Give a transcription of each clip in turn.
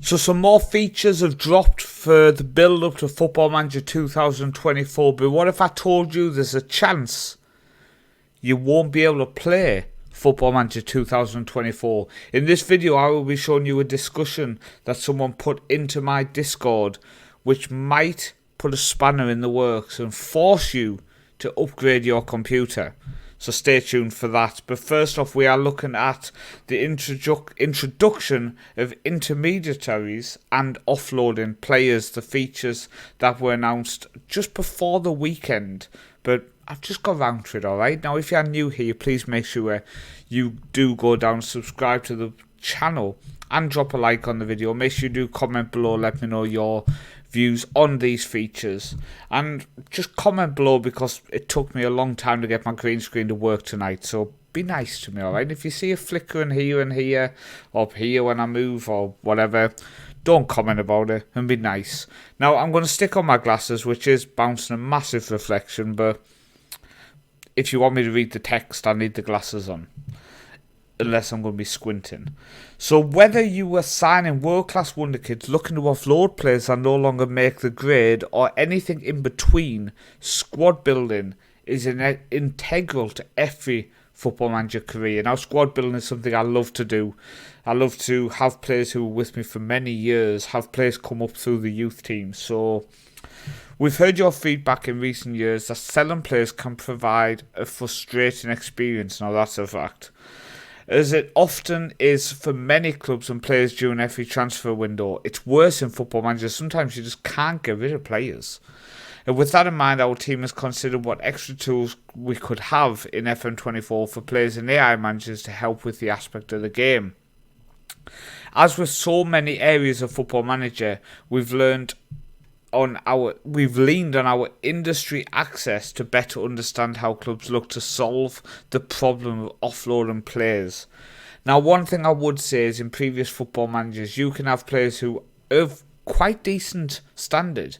So some more features have dropped for the build-up to Football Manager 2024, but what if I told you there's a chance you won't be able to play Football Manager 2024? In this video, I will be showing you a discussion that someone put into my Discord, which might put a spanner in the works and force you to upgrade your computer. So stay tuned for that. But first off, we are looking at the introduction of intermediaries and offloading players, the features that were announced just before the weekend. But I've just got around to it, alright? Now, if you are new here, please make sure you do go down, subscribe to the channel, and drop a like on the video. Make sure you do comment below, let me know your views on these features, and just comment below because it took me a long time to get my green screen to work tonight, so be nice to me, alright? If you see a flickering here and here, or here when I move or whatever, don't comment about it and be nice. Now I'm going to stick on my glasses, which is bouncing a massive reflection, but if you want me to read the text, I need the glasses on, unless I'm going to be squinting. So whether you are signing world-class wonder kids looking to offload players that no longer make the grade, or anything in between, squad building is integral to every Football Manager career. Now, squad building is something I love to do. I love to have players who were with me for many years, have players come up through the youth team. So we've heard your feedback in recent years that selling players can provide a frustrating experience. Now, that's a fact, as it often is for many clubs and players during every transfer window. It's worse in Football Manager. Sometimes you just can't get rid of players. And with that in mind, our team has considered what extra tools we could have in FM24 for players and AI managers to help with the aspect of the game. As with so many areas of Football Manager, we've leaned on our industry access to better understand how clubs look to solve the problem of offloading players. Now, one thing I would say is in previous Football Managers, you can have players who have quite decent standard,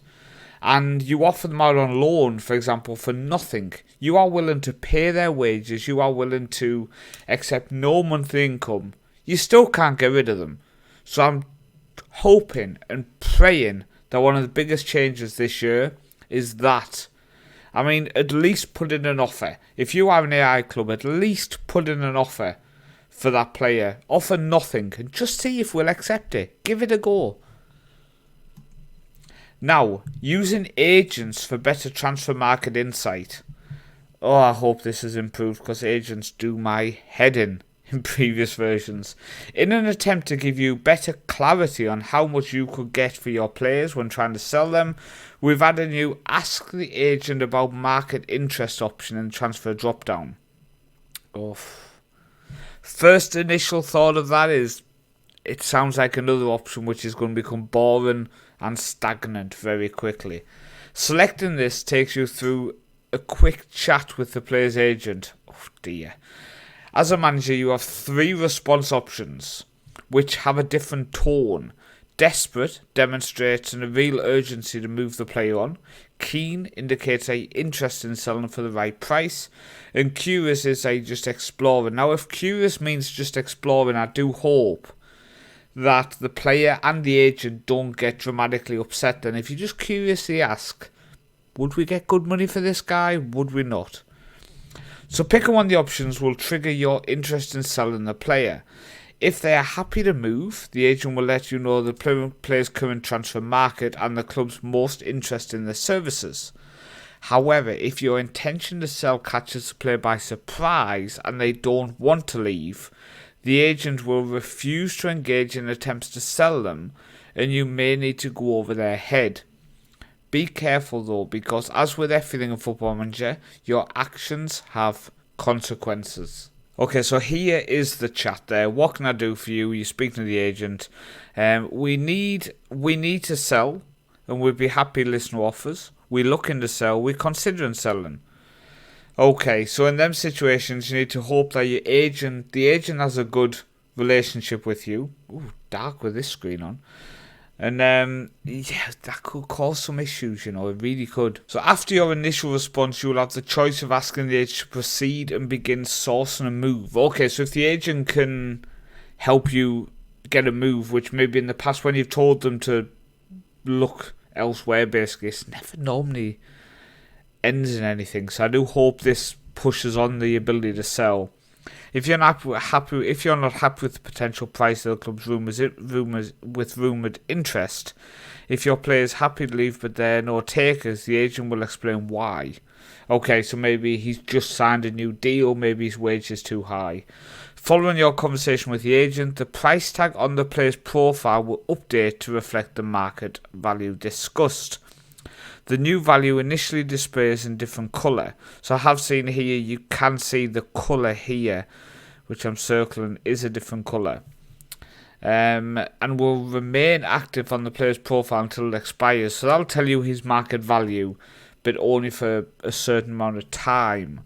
and you offer them out on loan, for example, for nothing. You are willing to pay their wages, you are willing to accept no monthly income. You still can't get rid of them. So I'm hoping and praying that one of the biggest changes this year is that. I mean, at least put in an offer. If you are an AI club, at least put in an offer for that player. Offer nothing and just see if we'll accept it. Give it a go. Now, using agents for better transfer market insight. Oh, I hope this has improved, because agents do my head in previous versions. In an attempt to give you better clarity on how much you could get for your players when trying to sell them, we've added a new Ask the Agent About Market Interest option in transfer drop-down. Oh. First initial thought of that is, it sounds like another option which is going to become boring and stagnant very quickly. Selecting this takes you through a quick chat with the player's agent. Oh dear. As a manager, you have 3 response options, which have a different tone. Desperate demonstrates a real urgency to move the player on. Keen indicates a interest in selling for the right price. And curious is a just exploring. Now, if curious means just exploring, I do hope that the player and the agent don't get dramatically upset. Then if you just curiously ask, would we get good money for this guy? Would we not? So picking one of the options will trigger your interest in selling the player. If they are happy to move, the agent will let you know the player's current transfer market and the club's most interest in their services. However, if your intention to sell catches the player by surprise and they don't want to leave, the agent will refuse to engage in attempts to sell them, and you may need to go over their head. Be careful though, because as with everything in Football Manager, your actions have consequences. Okay, so here is the chat there. What can I do for you? You're speaking to the agent. We need to sell, and we'd be happy to listen to offers. We're looking to sell. We're considering selling. Okay, so in them situations, you need to hope that the agent has a good relationship with you. Ooh, dark with this screen on. And yeah, that could cause some issues, it really could. So after your initial response, you'll have the choice of asking the agent to proceed and begin sourcing a move. Okay, so if the agent can help you get a move, which maybe in the past when you've told them to look elsewhere, basically, it's never normally ends in anything. So I do hope this pushes on the ability to sell. If you're not happy with the potential price of the club's rumored interest, if your player is happy to leave but there are no takers, the agent will explain why. Okay, so maybe he's just signed a new deal, maybe his wage is too high. Following your conversation with the agent, the price tag on the player's profile will update to reflect the market value discussed. The new value initially displays in different colour. So I have seen here, you can see the colour here, which I'm circling, is a different colour. And will remain active on the player's profile until it expires. So that'll tell you his market value, but only for a certain amount of time.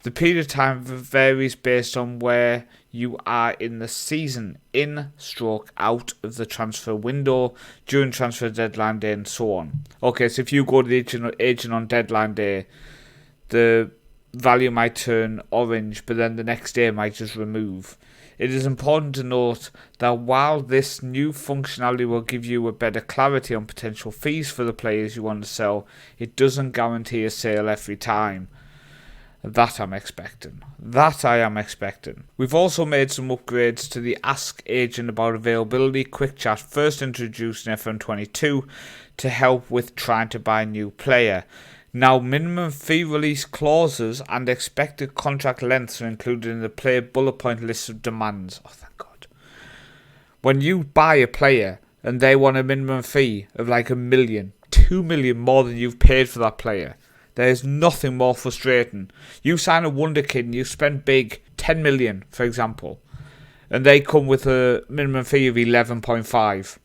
The period of time varies based on where you are in the season, in/out of the transfer window, during transfer deadline day, and so on. Okay, so if you go to the agent on deadline day, the value might turn orange, but then the next day it might just remove. It is important to note that while this new functionality will give you a better clarity on potential fees for the players you want to sell, it doesn't guarantee a sale every time. That I am expecting. We've also made some upgrades to the Ask Agent About Availability quick chat, first introduced in FM22 to help with trying to buy a new player. Now, minimum fee release clauses and expected contract lengths are included in the player bullet point list of demands. Oh, thank God. When you buy a player and they want a minimum fee of like $1 million, $2 million more than you've paid for that player, there's nothing more frustrating. You sign a wonder kid and you spend big, 10 million, for example, and they come with a minimum fee of 11.5.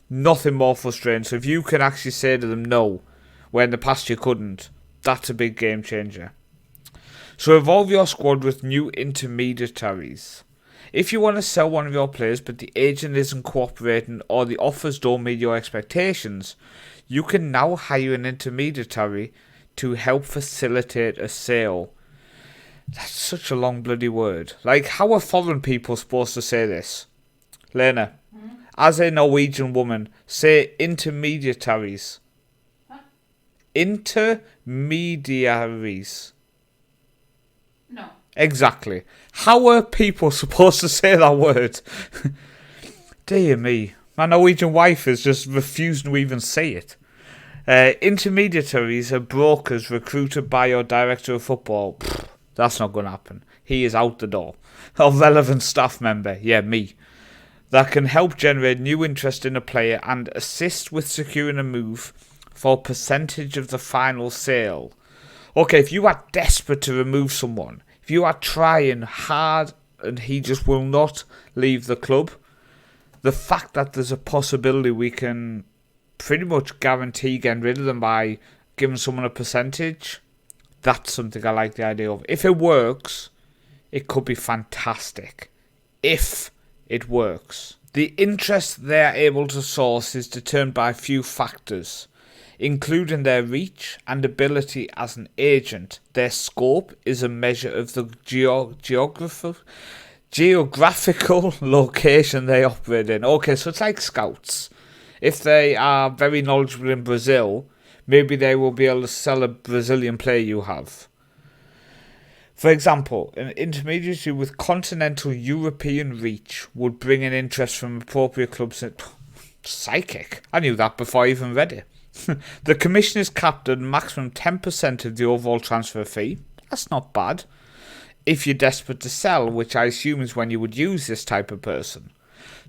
Nothing more frustrating. So if you can actually say to them no, where in the past you couldn't, that's a big game changer. So evolve your squad with new intermediaries. If you want to sell one of your players but the agent isn't cooperating or the offers don't meet your expectations, you can now hire an intermediary to help facilitate a sale. That's such a long bloody word. Like, how are foreign people supposed to say this? Lena, as a Norwegian woman, say intermediaries. Huh? Intermediaries. No. Exactly. How are people supposed to say that word? Dear me. My Norwegian wife is just refusing to even say it. Intermediaries are brokers recruited by your director of football. Pfft, that's not going to happen. He is out the door. A relevant staff member, yeah, me, that can help generate new interest in a player and assist with securing a move for a percentage of the final sale. Okay, if you are desperate to remove someone, if you are trying hard and he just will not leave the club, the fact that there's a possibility we can pretty much guarantee getting rid of them by giving someone a percentage, that's something I like the idea of. If it works, it could be fantastic. If it works. The interest they're able to source is determined by a few factors, including their reach and ability as an agent. Their scope is a measure of the geographical location they operate in. Okay, so it's like scouts. If they are very knowledgeable in Brazil, maybe they will be able to sell a Brazilian player you have. For example, an intermediary with continental European reach would bring in interest from appropriate clubs. Psychic. I knew that before I even read it. The commission is capped at maximum 10% of the overall transfer fee. That's not bad. If you're desperate to sell, which I assume is when you would use this type of person.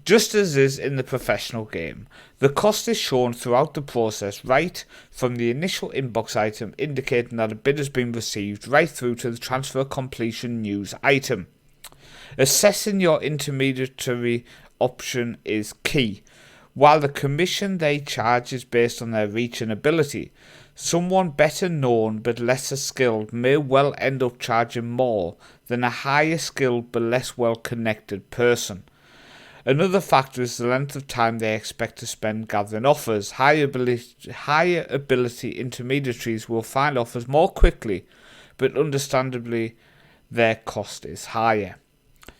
Just as is in the professional game, the cost is shown throughout the process, right from the initial inbox item indicating that a bid has been received, right through to the transfer completion news item. Assessing your intermediary option is key. While the commission they charge is based on their reach and ability, someone better known but lesser skilled may well end up charging more than a higher skilled but less well connected person. Another factor is the length of time they expect to spend gathering offers. Higher ability intermediaries will find offers more quickly, but understandably their cost is higher.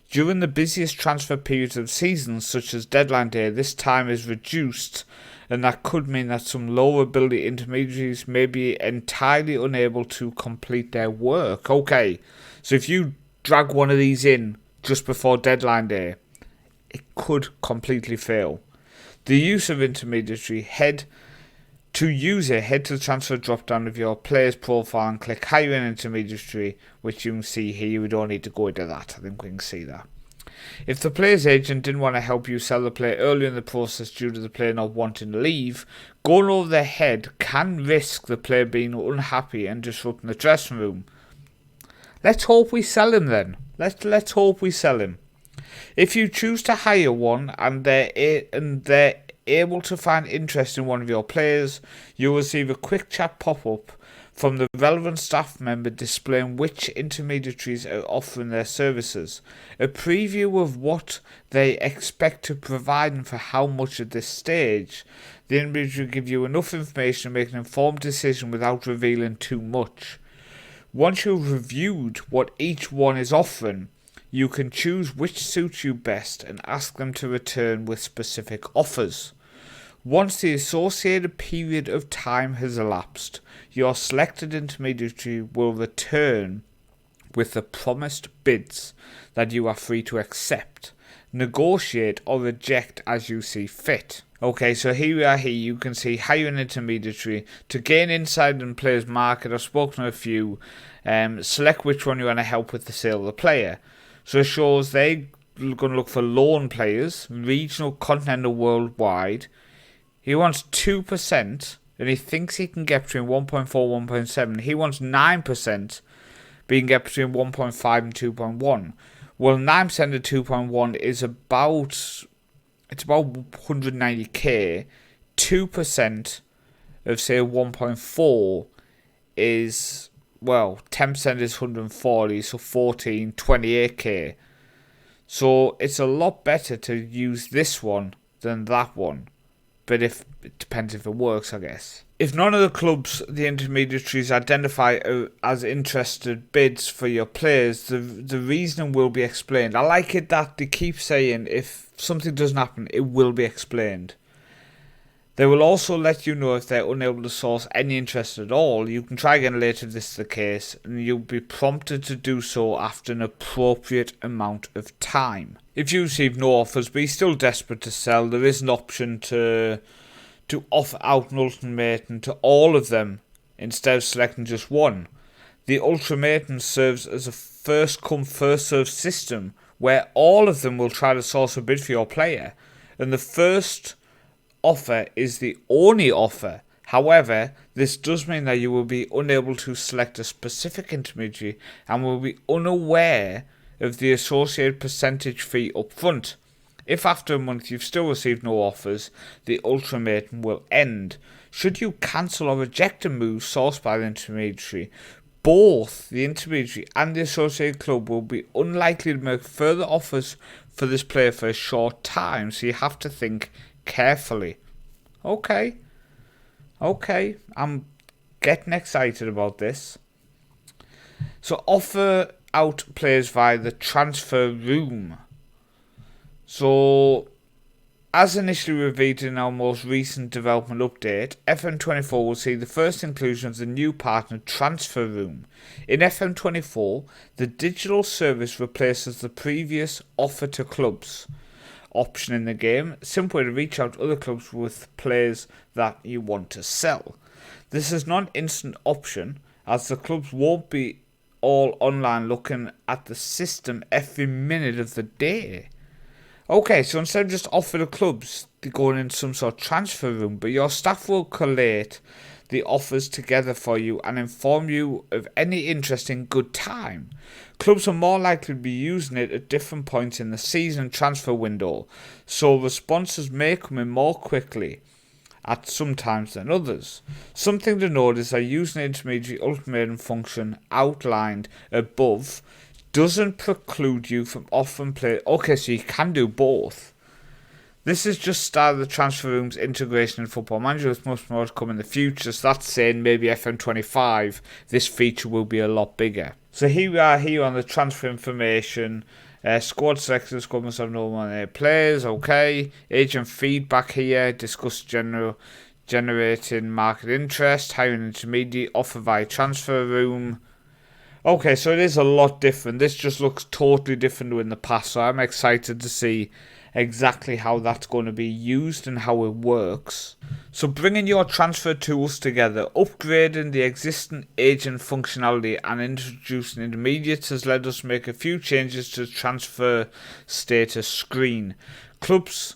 During the busiest transfer periods of seasons, such as deadline day, this time is reduced, and that could mean that some lower ability intermediaries may be entirely unable to complete their work. Okay, so if you drag one of these in just before deadline day, it could completely fail. The use of intermediary, head to the transfer drop down of your player's profile and click hire an intermediary, which you can see here. We don't need to go into that. I think we can see that. If the player's agent didn't want to help you sell the player earlier in the process due to the player not wanting to leave, going over their head can risk the player being unhappy and disrupting the dressing room. Let's hope we sell him then. Let's hope we sell him. If you choose to hire one and they're able to find interest in one of your players, you'll receive a quick chat pop-up from the relevant staff member displaying which intermediaries are offering their services, a preview of what they expect to provide and for how much at this stage. The intermediary will give you enough information to make an informed decision without revealing too much. Once you've reviewed what each one is offering, you can choose which suits you best and ask them to return with specific offers. Once the associated period of time has elapsed, your selected intermediary will return with the promised bids that you are free to accept, negotiate or reject as you see fit. Okay, so here we are. Here you can see hire an intermediary to gain insight in the player's market. I've spoken to a few. Select which one you want to help with the sale of the player. So it shows they're going to look for loan players, regional, continental, worldwide. He wants 2%, and he thinks he can get between 1.4 and 1.7. He wants 9%, but he can get between 1.5 and 2.1. Well, 9% of 2.1 is about 190k. 2% of, say, 1.4 is, well, 10% is 140, so 28k. So it's a lot better to use this one than that one. But it depends if it works, I guess. If none of the clubs the intermediaries identify as interested bids for your players, the reasoning will be explained. I like it that they keep saying if something doesn't happen, it will be explained. They will also let you know if they're unable to source any interest at all. You can try again later if this is the case, and you'll be prompted to do so after an appropriate amount of time. If you receive no offers but you're still desperate to sell, there is an option to offer out an ultimatum to all of them instead of selecting just one. The ultimatum serves as a first-come, first-served system where all of them will try to source a bid for your player, and the first offer is the only offer. However, this does mean that you will be unable to select a specific intermediary and will be unaware of the associated percentage fee up front. If after a month you've still received no offers, the ultimatum will end. Should you cancel or reject a move sourced by the intermediary, both the intermediary and the associated club will be unlikely to make further offers for this player for a short time, so you have to think carefully. Okay, I'm getting excited about this. So offer out players via the transfer room. So as initially revealed in our most recent development update, FM24 will see the first inclusion of the new partner transfer room. In FM24, the digital service replaces the previous offer to clubs option in the game, simple way to reach out to other clubs with players that you want to sell. This is not an instant option, as the clubs won't be all online looking at the system every minute of the day. Okay, so instead of just offer the clubs, they're going in some sort of transfer room, but your staff will collate the offers together for you and inform you of any interest in good time. Clubs are more likely to be using it at different points in the season transfer window, so responses may come in more quickly at some times than others. Something to note is that using the intermediary ultimatum function outlined above doesn't preclude you from offering play. Okay, so you can do both. This is just start of the transfer room's integration in Football Manager, with much more to come in the future. So that's saying maybe FM25, this feature will be a lot bigger. So here we are here on the transfer information. Squad selectors, squad must have no more than 8 players. Okay. Agent feedback here. Discuss generating market interest. Hiring intermediate. Offer via transfer room. Okay, so it is a lot different. This just looks totally different to in the past. So I'm excited to see exactly how that's going to be used and how it works. So bringing your transfer tools together, upgrading the existing agent functionality and introducing intermediates has led us to make a few changes to the transfer status screen. Clubs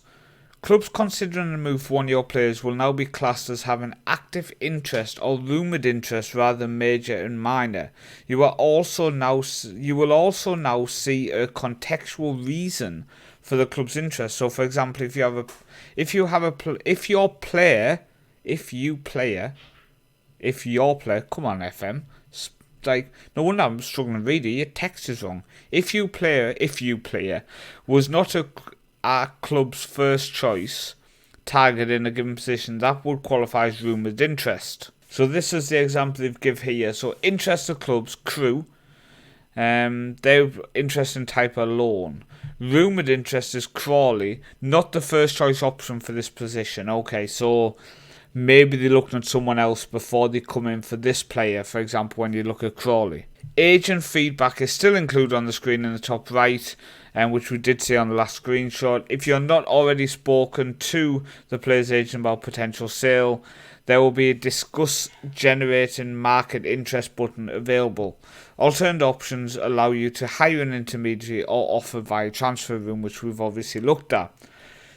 considering a move for one of your players will now be classed as having active interest or rumoured interest rather than major and minor. You will also now see a contextual reason for the club's interest. So, for example, if your player, come on, FM. Like, no wonder I'm struggling to read it. Your text is wrong. If you player was not a club's first choice target in a given position, that would qualify as rumoured interest. So this is the example they've give here. So interested clubs, Crew, they're interested in type of loan. Rumoured interest is Crawley, not the first choice option for this position. Okay, so maybe they're looking at someone else before they come in for this player, for example, when you look at Crawley. Agent feedback is still included on the screen in the top right, which we did see on the last screenshot. If you're not already spoken to the player's agent about potential sale, there will be a discuss generating market interest button available. Alternate options allow you to hire an intermediary or offer via transfer room, which we've obviously looked at.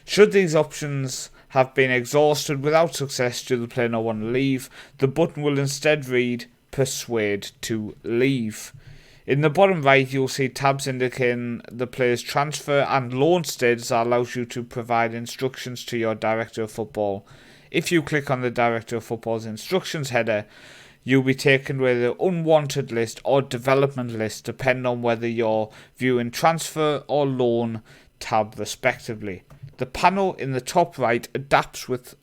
Should these options have been exhausted without success due to the player not want to leave, the button will instead read persuade to leave. In the bottom right, you'll see tabs indicating the player's transfer and loan status that allows you to provide instructions to your director of football. If you click on the director of football's instructions header, you'll be taken with the unwanted list or development list, depending on whether you're viewing transfer or loan tab respectively. The panel in the top right adapts with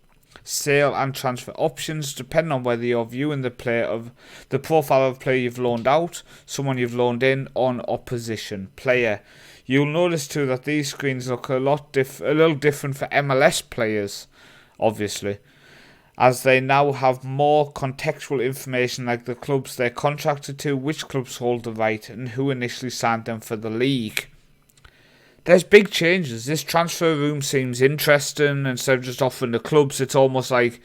sale and transfer options depending on whether you're viewing the profile of a player you've loaned out, someone you've loaned in, or an opposition player. You'll notice too that these screens look a little different for MLS players, obviously, as they now have more contextual information like the clubs they're contracted to, which clubs hold the right, and who initially signed them for the league. There's big changes. This transfer room seems interesting. Instead of just offering the clubs, it's almost like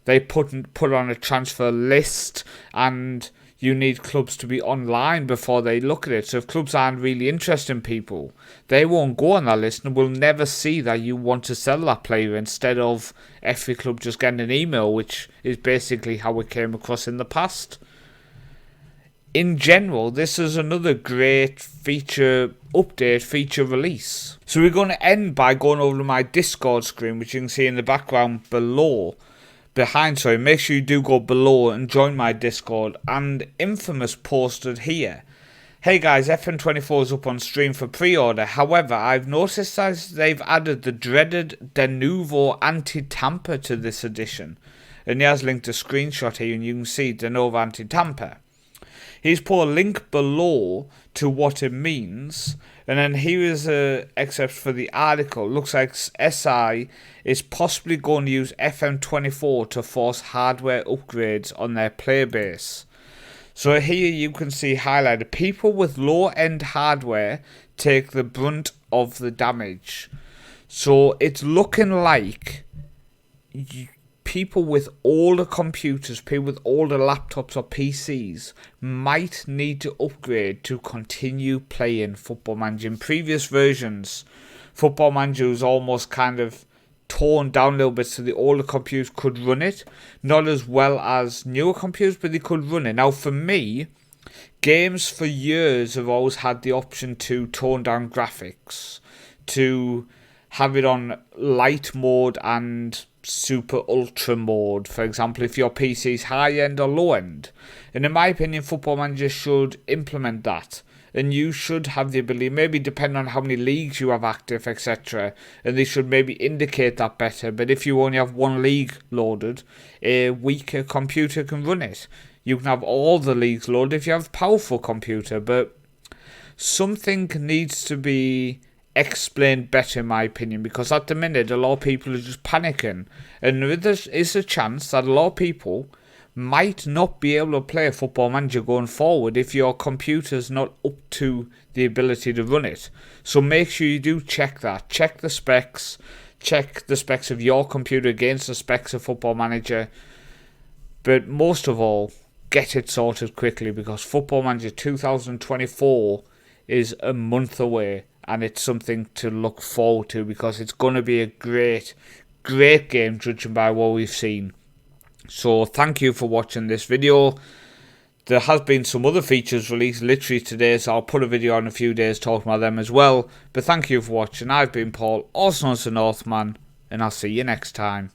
they put on a transfer list and you need clubs to be online before they look at it. So if clubs aren't really interested in people, they won't go on that list and will never see that you want to sell that player, instead of every club just getting an email, which is basically how it came across in the past. In general, this is another great feature release. So we're going to end by going over to my Discord screen, which you can see in the background make sure you do go below and join my Discord. And Infamous posted here, hey guys, FM24 is up on stream for pre-order. However, I've noticed that they've added the dreaded De Novo anti-tamper to this edition. And he has linked a screenshot here and you can see De Novo anti-tamper. He's put a link below to what it means, and then here is an excerpt for the article. Looks like SI is possibly going to use FM24 to force hardware upgrades on their player base. So here you can see highlighted, people with low-end hardware take the brunt of the damage. So it's looking like people with older computers, people with older laptops or PCs might need to upgrade to continue playing Football Manager. In previous versions, Football Manager was almost kind of torn down a little bit so the older computers could run it. Not as well as newer computers, but they could run it. Now for me, games for years have always had the option to tone down graphics, to have it on light mode and super ultra mode, for example, if your PC is high end or low end. And in my opinion, Football Manager should implement that, and you should have the ability, maybe depending on how many leagues you have active, etc., and they should maybe indicate that better. But if you only have one league loaded, a weaker computer can run it. You can have all the leagues loaded if you have a powerful computer, but something needs to be explained better, in my opinion, because at the minute a lot of people are just panicking, and there is a chance that a lot of people might not be able to play Football Manager going forward if your computer's not up to the ability to run it. So make sure you do check that. Check the specs. Check the specs of your computer against the specs of Football Manager. But most of all, get it sorted quickly, because Football Manager 2024 is a month away, and it's something to look forward to, because it's going to be a great game judging by what we've seen. So thank you for watching this video. There has been some other features released literally today, so I'll put a video on in a few days talking about them as well. But thank you for watching. I've been Paul, also known as the Northman, and I'll see you next time.